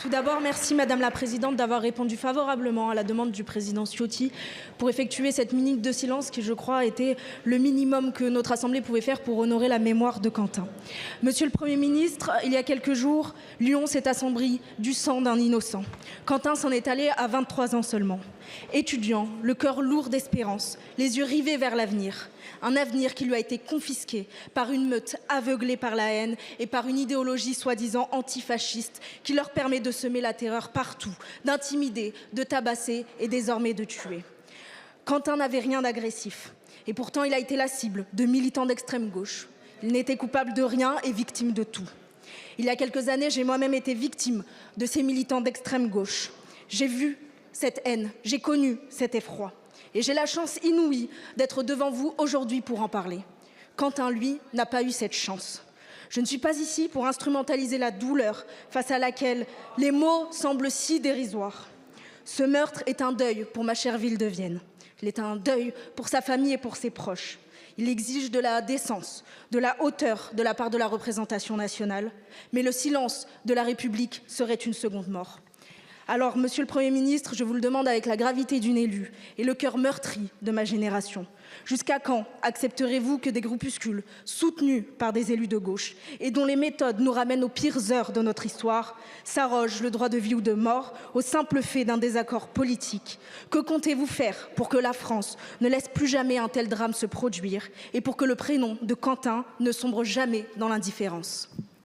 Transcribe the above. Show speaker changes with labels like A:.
A: Tout d'abord, merci Madame la Présidente d'avoir répondu favorablement à la demande du président Ciotti pour effectuer cette minute de silence qui, je crois, était le minimum que notre Assemblée pouvait faire pour honorer la mémoire de Quentin. Monsieur le Premier ministre, il y a quelques jours, Lyon s'est assombri du sang d'un innocent. Quentin s'en est allé à 23 ans seulement. Étudiant, le cœur lourd d'espérance, les yeux rivés vers l'avenir. Un avenir qui lui a été confisqué par une meute aveuglée par la haine et par une idéologie soi-disant antifasciste qui leur permet de semer la terreur partout, d'intimider, de tabasser et désormais de tuer. Quentin n'avait rien d'agressif et pourtant il a été la cible de militants d'extrême gauche. Il n'était coupable de rien et victime de tout. Il y a quelques années, j'ai moi-même été victime de ces militants d'extrême gauche. J'ai vu cette haine, j'ai connu cet effroi. Et j'ai la chance inouïe d'être devant vous aujourd'hui pour en parler. Quentin, lui, n'a pas eu cette chance. Je ne suis pas ici pour instrumentaliser la douleur face à laquelle les mots semblent si dérisoires. Ce meurtre est un deuil pour ma chère ville de Vienne. Il est un deuil pour sa famille et pour ses proches. Il exige de la décence, de la hauteur de la part de la représentation nationale. Mais le silence de la République serait une seconde mort. Alors, Monsieur le Premier ministre, je vous le demande avec la gravité d'une élue et le cœur meurtri de ma génération. Jusqu'à quand accepterez-vous que des groupuscules soutenus par des élus de gauche et dont les méthodes nous ramènent aux pires heures de notre histoire s'arrogent le droit de vie ou de mort au simple fait d'un désaccord politique? Que comptez-vous faire pour que la France ne laisse plus jamais un tel drame se produire et pour que le prénom de Quentin ne sombre jamais dans l'indifférence?